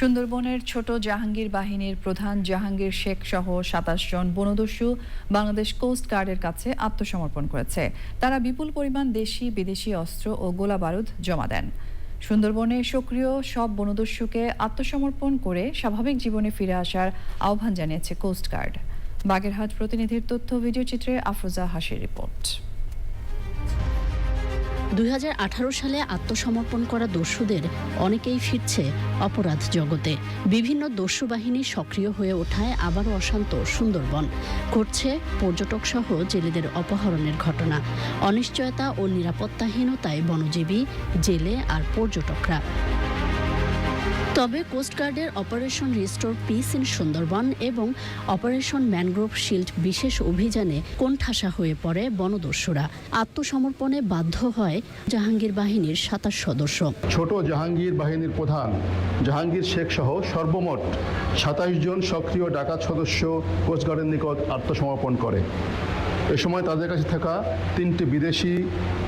সুন্দরবনের ছোট জাহাঙ্গীর বাহিনীর প্রধান জাহাঙ্গীর শেখ সহ ২৭ জন বনদস্যু বাংলাদেশ কোস্ট গার্ডের কাছে আত্মসমর্পণ করেছে। তারা বিপুল পরিমাণ দেশি বিদেশি অস্ত্র ও গোলাবারুদ জমা দেন। সুন্দরবনে সক্রিয় সব বনদস্যুকে আত্মসমর্পণ করে স্বাভাবিক জীবনে ফিরে আসার আহ্বান জানিয়েছে কোস্ট গার্ড। বাগেরহাট প্রতিনিধির তথ্য ভিডিওচিত্রে আফরোজা হাসির রিপোর্ট। ২০১৮ সালে আত্মসমর্পণ করা দস্যুদের অনেকেই ফিরছে অপরাধ জগতে। বিভিন্ন দস্যু বাহিনী সক্রিয় হয়ে ওঠায় আবারও অশান্ত সুন্দরবন। ঘটছে পর্যটক সহ জেলেদের অপহরণের ঘটনা। অনিশ্চয়তা ও নিরাপত্তাহীনতায় বনজীবী, জেলে আর পর্যটকরা। তবে কোস্টগার্ডের operation restore peace in Sundarban এবং অপারেশন ম্যানগ্রোভ শিল্ড বিশেষ অভিযানে কোণঠাসা হয়ে পড়ে বনদস্যুরা। আত্মসমর্পণে বাধ্য হয় জাহাঙ্গীর বাহিনীর ২৭ সদস্য। ছোট জাহাঙ্গীর বাহিনীর প্রধান জাহাঙ্গীর শেখ সহ সর্বমোট ২৭ জন সক্রিয় ডাকাত সদস্য কোস্টগার্ডের নিকট আত্মসমর্পণ করে। এ সময় তাদের কাছে থাকা ৩টি বিদেশি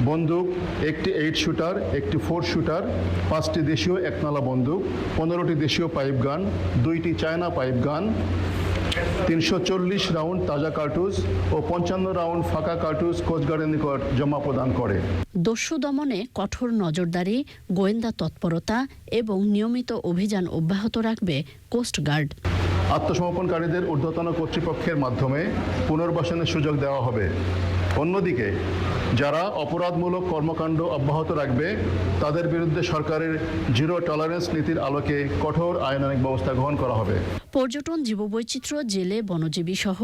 বন্দুক, একটি 8 শুটার, একটি 4 শুটার, 5টি দেশীয় একনালা বন্দুক, 15টি দেশীয় পাইপ গান, 2টি চায়না পাইপ গান, ৩৪০ রাউন্ড তাজা কার্তুজ ও ৫৫ রাউন্ড ফাঁকা কার্তুজ কোস্টগার্ডের নিকট জমা প্রদান করে। দস্যু দমনে কঠোর নজরদারি, গোয়েন্দা তৎপরতা এবং নিয়মিত অভিযান অব্যাহত রাখবে কোস্টগার্ড। আত্মসমর্পণকারীদের ঊর্ধ্বতন কর্তৃপক্ষের মাধ্যমে পুনর্বাসনের সুযোগ দেওয়া হবে। অন্যদিকে যারা অপরাধমূলক কর্মকাণ্ড অব্যাহত রাখবে তাদের বিরুদ্ধে সরকারের জিরো টলারেন্স নীতির আলোকে কঠোর আইনানুগ ব্যবস্থা গ্রহণ করা হবে। পর্যটন, জীববৈচিত্র্য, জেলে, বনজীবী সহ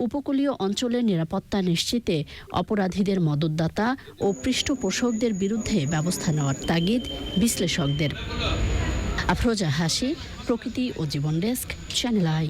উপকূলীয় অঞ্চলের নিরাপত্তা নিশ্চিতে অপরাধীদের মদতদাতা ও পৃষ্ঠপোষকদের বিরুদ্ধে ব্যবস্থা নেওয়ার তাগিদ বিশ্লেষকদের। আফরোজা হাসি, প্রকৃতি ও জীবন ডেস্ক, চ্যানেল আই।